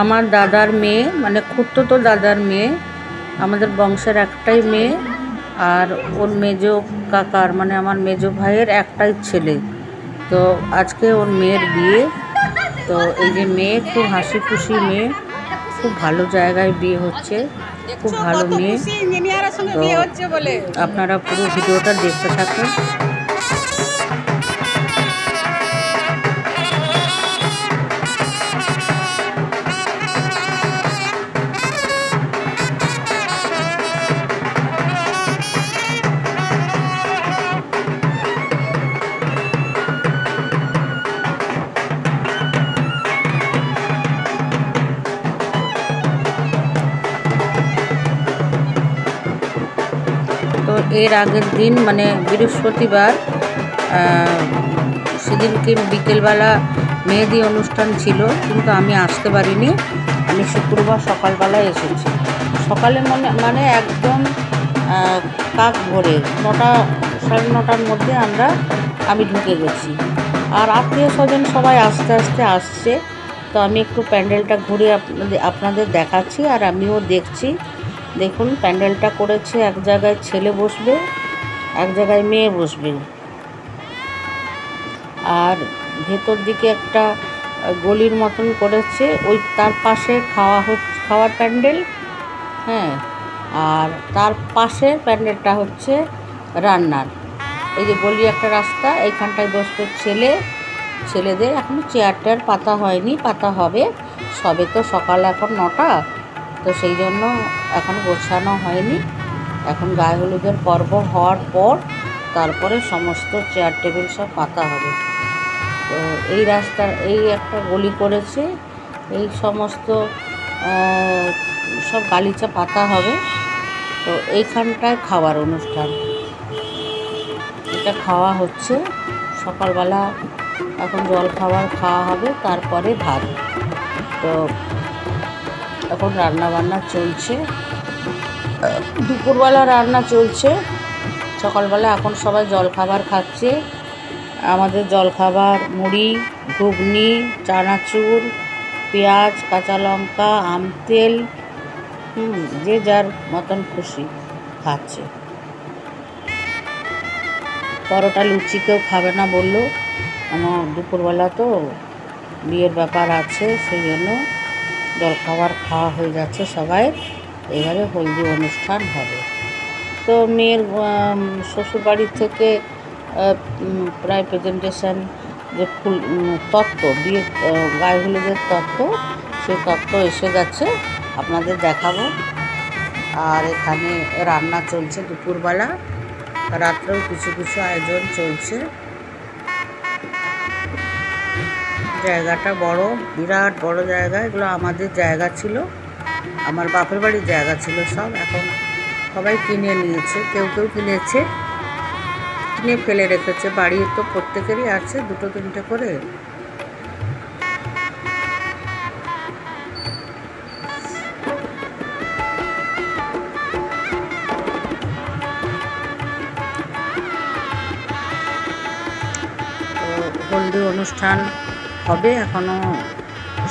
আমার দাদার মেয়ে, মানে খুড়তুতো দাদার মেয়ে, আমাদের বংশের একটাই মেয়ে, আর ওর মেজো কাকার মানে আমার মেজো ভাইয়ের একটাই ছেলে। তো আজকে ওর মেয়ের বিয়ে। তো এই যে মেয়ে, খুব হাসি খুশি মেয়ে, খুব ভালো জায়গায় বিয়ে হচ্ছে, খুব ভালো মেয়ে। তো আপনারা পুরো ভিডিওটা দেখতে থাকুন। তো এর আগের দিন মানে বৃহস্পতিবার, সেদিনকে বিকেলবেলা মেহেদি অনুষ্ঠান ছিল, কিন্তু আমি আসতে পারিনি। আমি শুক্রবার সকালবেলায় এসেছি। সকালে মানে একদম কাক ভোরে 9টা সাড়ে 9টার মধ্যে আমি ঢুকে গেছি। আর আত্মীয় স্বজন সবাই আস্তে আস্তে আসছে। তো আমি একটু প্যান্ডেলটা ঘুরে আপনাদের দেখাচ্ছি, আর আমিও দেখছি। দেখুন, প্যান্ডেলটা করেছে, এক জায়গায় ছেলে বসবে, এক জায়গায় মেয়ে বসবে, আর ভেতর দিকে একটা গলির মতন করেছে, ওই তার পাশে খাওয়ার প্যান্ডেল। হ্যাঁ, আর তার পাশের প্যান্ডেলটা হচ্ছে রান্নার। এই যে গলি একটা রাস্তা, এইখানটায় বসবে ছেলেদের। এখনও চেয়ার টেয়ার পাতা হয়নি, পাতা হবে সবে, তো সকাল এখন 9টা, তো সেই জন্য এখন গোছানো হয়নি। এখন গায়ে হলুদের পর্ব হওয়ার পর তারপরে সমস্ত চেয়ার টেবিল সব পাতা হবে। তো এই রাস্তার এই একটা গলি করেছে, এই সমস্ত সব গালিচা পাতা হবে। তো এইখানটায় খাওয়ার অনুষ্ঠান, এটা খাওয়া হচ্ছে সকালবেলা। এখন জল খাওয়া হবে, তারপরে ভাত। তো এখন রান্না বান্না চলছে, দুপুরবেলা রান্না চলছে, সকালবেলা এখন সবাই জলখাবার খাচ্ছে। আমাদের জলখাবার মুড়ি, ঘুগনি, চানাচুর, পেঁয়াজ, কাঁচা লঙ্কা, আম তেল, যে যার মতন খুশি খাচ্ছে। পরোটা লুচি কেউ খাবে না বললো, আমার দুপুরবেলা তো বিয়ের ব্যাপার আছে, সেই জন্য জলখাবার খাওয়া হয়ে যাচ্ছে সবাই। এবারে হলদি অনুষ্ঠান হবে। তো মেয়ের শ্বশুরবাড়ির থেকে প্রায় প্রেজেন্টেশন, যে ফুল তত্ত্ব বিয়ে গায়ে হলুদের তত্ত্ব, সেই তত্ত্ব এসে গেছে, আপনাদের দেখাবো। আর এখানে রান্না চলছে দুপুরবেলা, রাত্রেও কিছু কিছু আয়োজন চলছে। জায়গাটা বড়, বিরাট বড় জায়গা। এগুলো আমাদের জায়গা ছিল, আমার বাপের বাড়ির জায়গা ছিল সব। এখন সবাই কিনে নিয়েছে, কেউ কিনেছে, কিনে ফেলে রেখেছে। বাড়ি তো প্রত্যেকেরই আছে 2-3টে করে। হলদি অনুষ্ঠান হবে, এখনও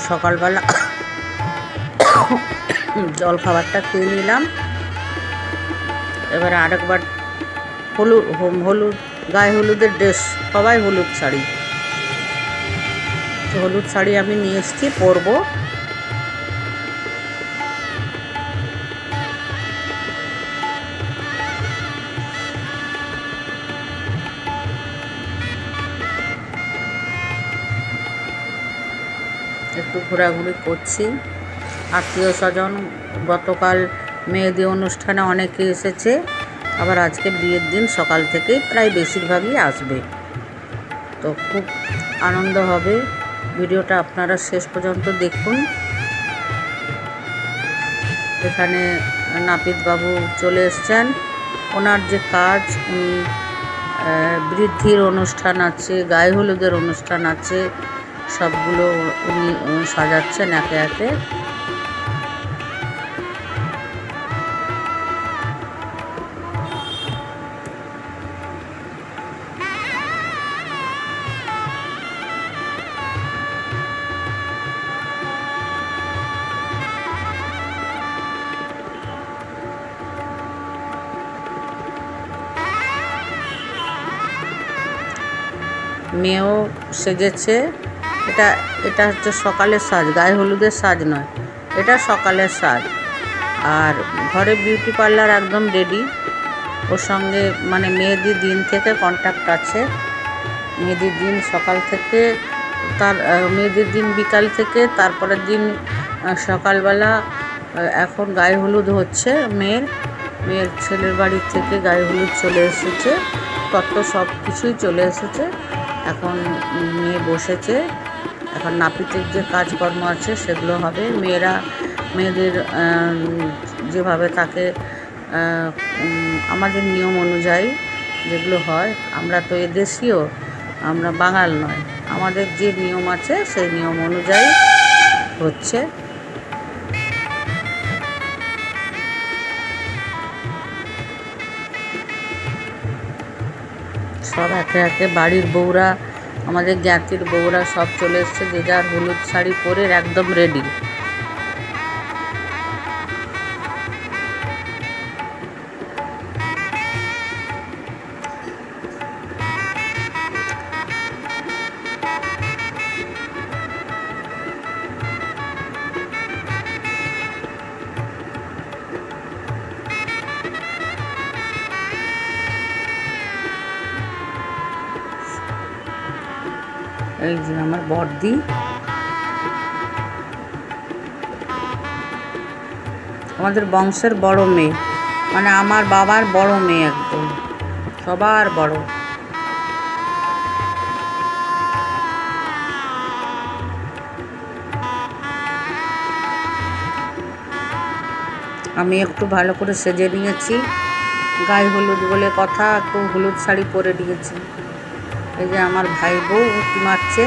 সকালবেলা জলখাবারটা খেয়ে নিলাম। এবারে আরেকবার হলুদ গায়ে হলুদের ড্রেস, সবাই হলুদ শাড়ি, হলুদ শাড়ি আমি নিয়ে এসেছি, পরবো। একটু ঘোরাঘুরি করছি। আত্মীয় স্বজন গতকাল মেহেদি অনুষ্ঠানে অনেকে এসেছে, আবার আজকে বিয়ের দিন সকাল থেকেই প্রায় বেশিরভাগই আসবে। তো খুব আনন্দ হবে। ভিডিওটা আপনারা শেষ পর্যন্ত দেখুন। এখানে নাপিতবাবু চলে এসছেন, ওনার যে কাজ, উনি বৃদ্ধির অনুষ্ঠান আছে, গায়ে হলুদের অনুষ্ঠান আছে, সবগুলো উনি সাজাচ্ছেন একে একে। মেয়েও সেজেছে। এটা এটা হচ্ছে সকালের সাজ, গায়ে হলুদের সাজ নয়, এটা সকালের সাজ। আর ঘরে বিউটি পার্লার একদম রেডি। ওর সঙ্গে মানে মেহেদির দিন থেকে কন্ট্যাক্ট আছে। মেহেদির দিন সকাল থেকে, তার মেহেদির দিন বিকাল থেকে, তারপরের দিন সকালবেলা। এখন গায়ে হলুদ হচ্ছে মেয়ের ছেলের বাড়ির থেকে গায়ে হলুদ চলে এসেছে, তত্ত্ব সব কিছুই চলে এসেছে। এখন মেয়ে বসেছে, এখন নাপিতের যে কাজকর্ম আছে সেগুলো হবে। মেয়েদের যেভাবে তাকে আমাদের নিয়ম অনুযায়ী যেগুলো হয়, আমরা তো এদেশীয়, আমরা বাঙাল নয়, আমাদের যে নিয়ম আছে সেই নিয়ম অনুযায়ী হচ্ছে। সব একে একে বাড়ির বউরা, আমাদের জ্ঞাতির বউরা সব চলে এসছে, যে যার হলুদ শাড়ি পরে একদম রেডি। এই যে আমার বড়দি, আমাদের বংশের বড় মেয়ে, মানে আমার বাবার বড় মেয়ে, একদম সবার বড়। আমি একটু ভালো করে সেজে নিয়েছি, গায়ে হলুদ বলে কথা, একটু হলুদ শাড়ি পরে নিয়েছি। এই যে আমার ভাই বউ উঁকি মারছে।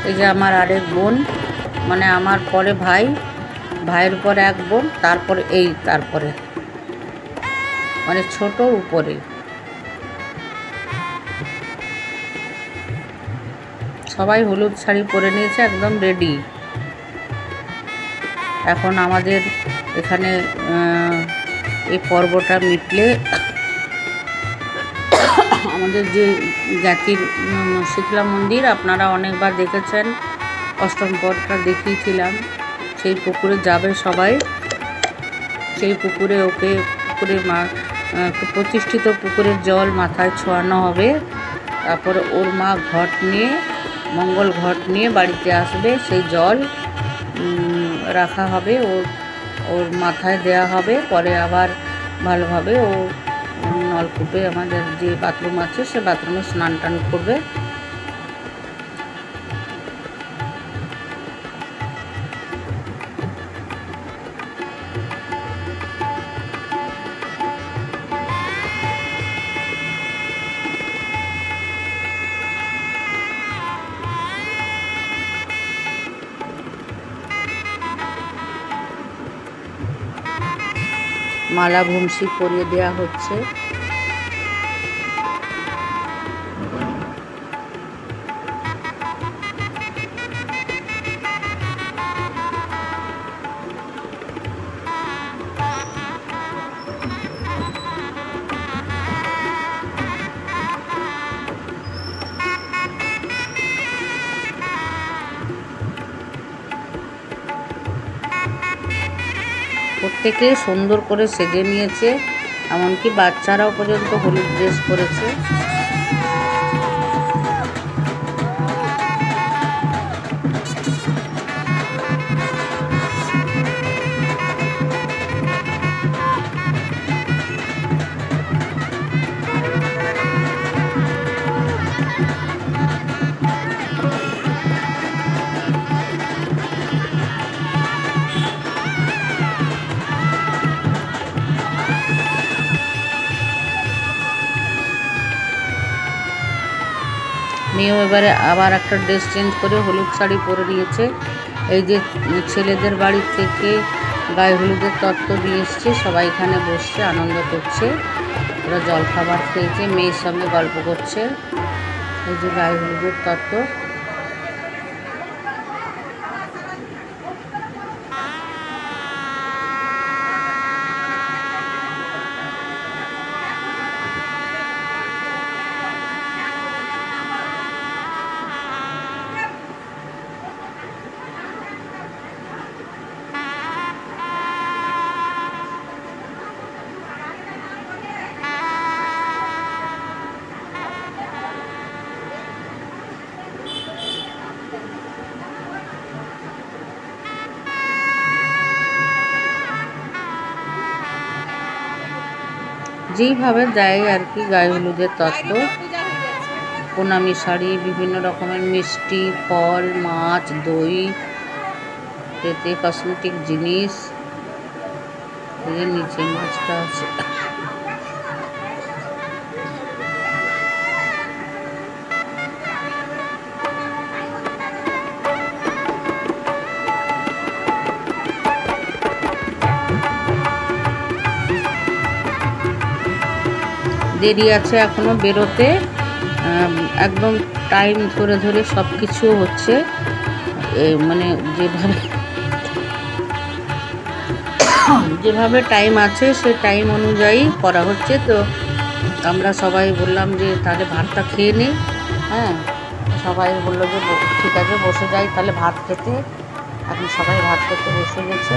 এই যে আমার আরেক বোন, মানে আমার পরে ভাই, ভাইয়ের পরে এক বোন, তারপরে তারপরে মানে ছোট উপরে। সবাই হলুদ শাড়ি পরে নিয়েছে, একদম রেডি। এখন আমাদের এখানে এই পর্বটা মিটলে আমাদের যে জ্ঞাতির শীতলা মন্দির আপনারা অনেকবার দেখেছেন, অষ্টম পর্বটা দেখিয়েছিলাম, সেই পুকুরে যাবে সবাই। সেই পুকুরে পুকুরের প্রতিষ্ঠিত পুকুরের জল মাথায় ছোঁয়ানো হবে। তারপরে ওর মা ঘট নিয়ে, মঙ্গল ঘট নিয়ে বাড়িতে আসবে, সেই জল রাখা হবে, ওর মাথায় দেয়া হবে। পরে আবার ভালোভাবে ও নলকূপে, আমাদের যে বাথরুম আছে সে বাথরুমে স্নান টান করবে। মালা ভূমসি পরিয়ে দেওয়া হচ্ছে। প্রত্যেকে সুন্দর করে সেজে নিয়েছে, এমনকি বাচ্চারাও পর্যন্ত হলুদ ড্রেস পরেছে। মেয়েও এবারে আবার একটা ড্রেস চেঞ্জ করে হলুদ শাড়ি পরে নিয়েছে। এই যে ছেলেদের বাড়ি থেকে গায়ে হলুদের তত্ত্ব দিয়ে এসছে, সবাই এখানে বসছে আনন্দ করছে, ওরা জলখাবার খেয়েছে, মেয়ের সঙ্গে গল্প করছে। এই যে গায়ে হলুদের তত্ত্ব। যেইভাবে দেয় আর কি গায়ে হলুদের তত্ত্ব, প্রণামী শাড়ি, বিভিন্ন রকমের মিষ্টি, ফল, মাছ, দই, এতে কসমেটিক জিনিস। এর নিচে মাছটা আছে। দেরি আছে এখনো বেরোতে, একদম টাইম ধরে ধরে সব কিছু হচ্ছে, মানে যেভাবে টাইম আছে সে টাইম অনুযায়ী করা হচ্ছে। তো আমরা সবাই বললাম যে তাহলে ভাতটা খেয়ে নিই। হ্যাঁ, সবাই বললো যে ঠিক আছে বসে যাই তাহলে ভাত খেতে। এখন সবাই ভাত খেতে বসে গেছে।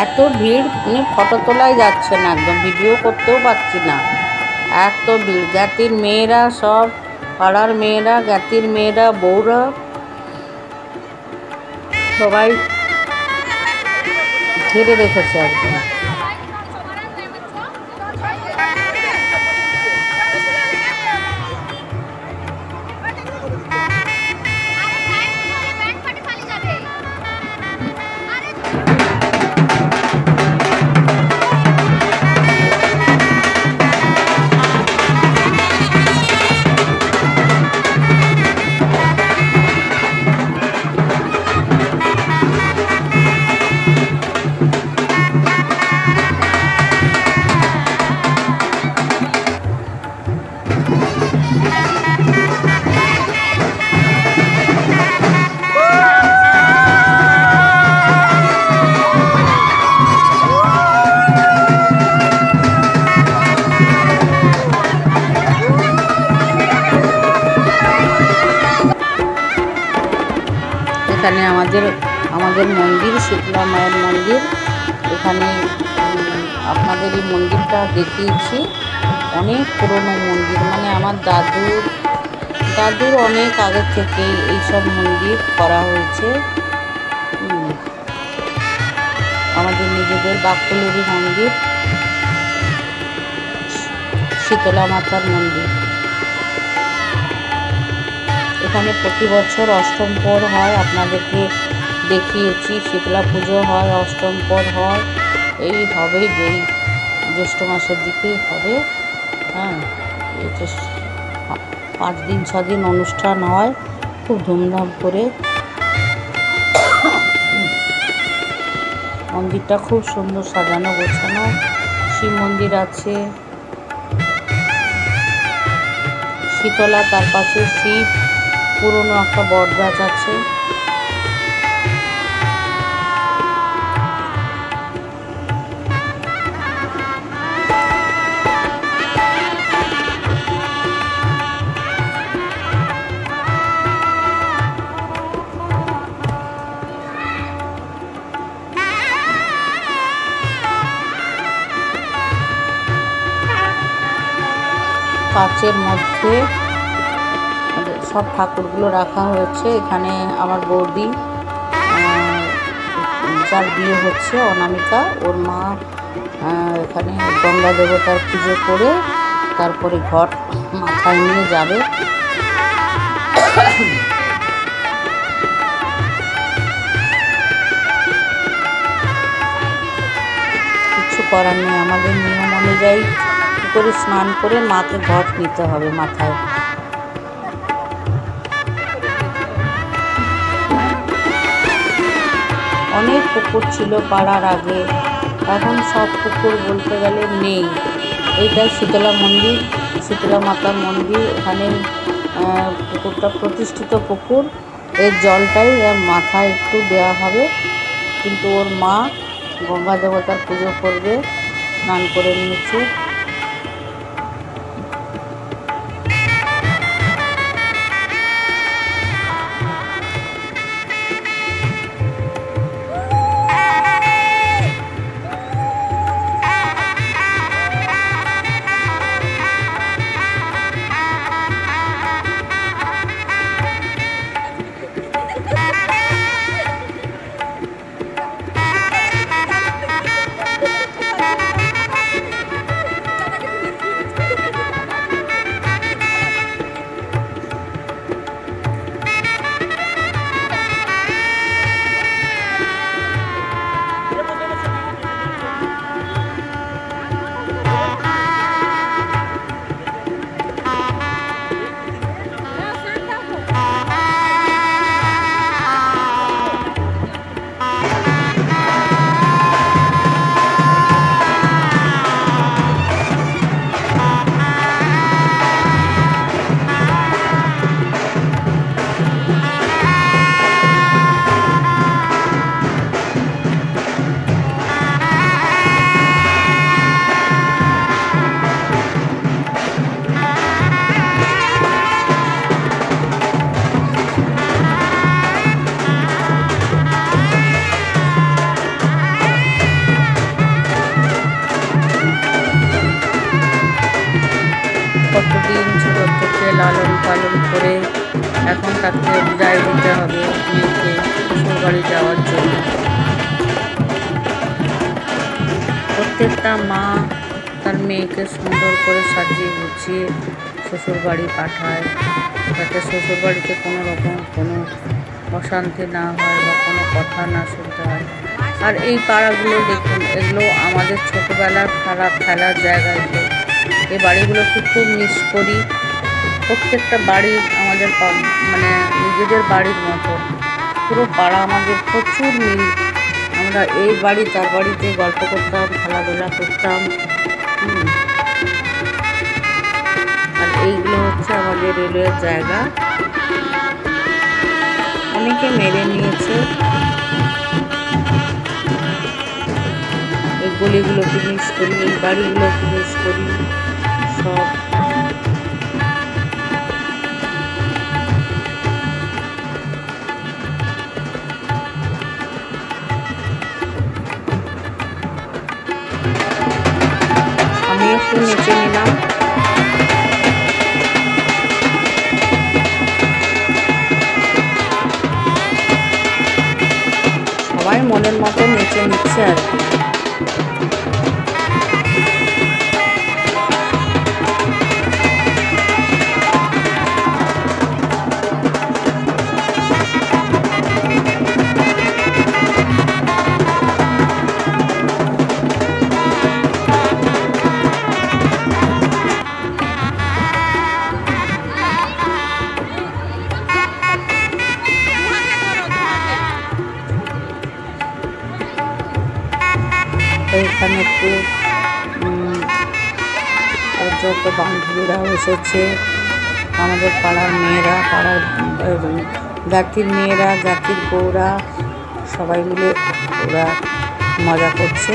এত ভিড়, ফটো তোলাই যাচ্ছে না, একদম ভিডিও করতেও পারছি না, এত ভিড়। জ্ঞাতির মেয়েরা, সব পাড়ার মেয়েরা, জ্ঞাতির মেয়েরা, বউরা সবাই ঘিরে রেখেছে একদম। এখানে আমাদের মন্দির, শীতলা মায়ের মন্দির। এখানে আপনাদের এই মন্দিরটা দেখিয়েছি, অনেক পুরনো মন্দির, মানে আমার দাদুর অনেক আগে থেকে এইসব মন্দির করা হয়েছে। আমাদের নিজেদের বাকফুলেরই মন্দির, শীতলা মাতার মন্দির। এখানে প্রতি বছর অষ্টম প্রহর হয়, আপনাদেরকে দেখিয়েছি। শীতলা পুজো হয়, অষ্টম প্রহর হয়, এই হবেই, যেই জ্যৈষ্ঠ মাসের দিকেই হবে। হ্যাঁ, 5 দিন 6 দিন অনুষ্ঠান হয় খুব ধুমধাম করে। মন্দিরটা খুব সুন্দর সাজানো গোছানো, শিব মন্দির আছে, শীতলা, তার পাশে শিব, পুরনো একটা বট গাছ আছে। কাচের মধ্যে সব ঠাকুরগুলো রাখা হয়েছে। এখানে আমার বৌদি, যার বিয়ে হচ্ছে, অনামিকা, ওর মা এখানে গঙ্গা দেবতার পুজো করে তারপরে ঘট মাথায় নিয়ে যাবে। কিছু করার নেই, আমাদের নিয়ম অনুযায়ী করে স্নান করে মাকে ঘট নিতে হবে মাথায়। অনেক পুকুর ছিল পাড়ার আগে, এখন সব পুকুর বলতে গেলে নেই। এইটা শীতলা মন্দির, শীতলা মাতার মন্দির। এখানে পুকুরটা প্রতিষ্ঠিত পুকুর, এর জলটাই মাথায় একটু দেওয়া হবে। কিন্তু ওর মা গঙ্গা দেবতার পুজো করবে, স্নান করে নিয়েছে। কতদিন ছোট থেকে লালন পালন করে এখন তাকে বিদায় দিতে হবে মেয়েকে শ্বশুরবাড়ি যাওয়ার জন্য। প্রত্যেকটা মা তার মেয়েকে সুন্দর করে সাজিয়ে গুছিয়ে শ্বশুরবাড়ি পাঠায়, যাতে শ্বশুরবাড়িতে কোনো রকম কোনো অশান্তি না হয় বা কোনো কথা না শুনতে হয়। আর এই পাড়াগুলো দেখুন, এগুলো আমাদের ছোটোবেলার খেলার জায়গাগুলো। এই বাড়িগুলোকে খুব মিস করি। প্রত্যেকটা বাড়ি আমাদের মানে নিজেদের বাড়ির মতো, পুরো পাড়া আমাদের প্রচুর মিল। আমরা এই বাড়ি তার বাড়িতে গল্প করতাম, খেলাধুলা করতাম। আর এইগুলো হচ্ছে আমাদের রেলওয়ের জায়গা, অনেকে মেরে নিয়েছে। এই গলিগুলোকে মিস করি, এই বাড়িগুলোকে মিস করি সব। আমি একটু নেচে নিলাম। সবাই মনের মতো নেচে নিচ্ছে আর কি। এখানে একটু যত বান্ধবীরাও এসেছে, আমাদের পাড়ার মেয়েরা, পাড়ার জাতির মেয়েরা, জাতির বউরা, সবাই মিলে ওরা মজা করছে।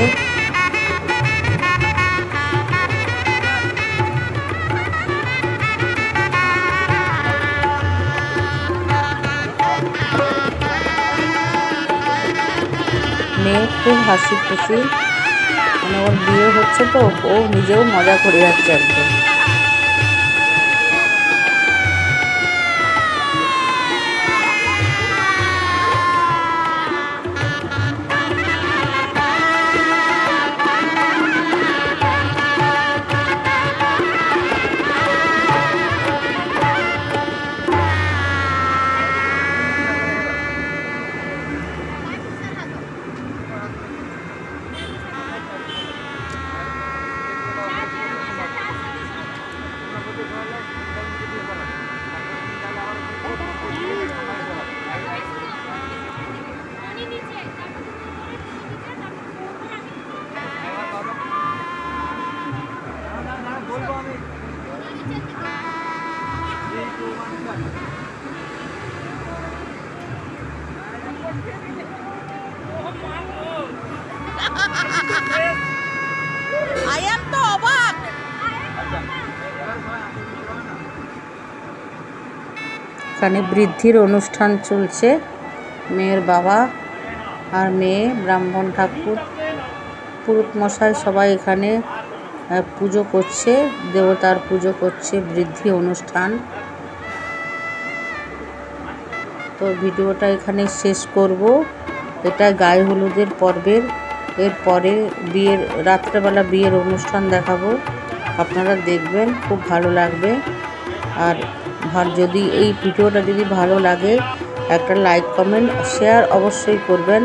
মেয়ে খুব হাসি খুশি, মানে ওর বিয়ে হচ্ছে তো ও নিজেও মজা করে যাচ্ছে একদম। এখানে বৃদ্ধির অনুষ্ঠান চলছে। মেয়ের বাবা আর মেয়ে, ব্রাহ্মণ ঠাকুর, পুরোহিত মশাই সবাই এখানে পুজো করছে, দেবতার পুজো করছে, বৃদ্ধি অনুষ্ঠান। তো ভিডিওটা এখানে শেষ করব। এটা গায়ে হলুদের পর্বের, এরপরে বিয়ের রাত্রেবেলা বিয়ের অনুষ্ঠান দেখাবো, আপনারা দেখবেন, খুব ভালো লাগবে। আর যদি এই ভিডিওটা যদি ভালো লাগে একটা লাইক কমেন্ট শেয়ার অবশ্যই করবেন।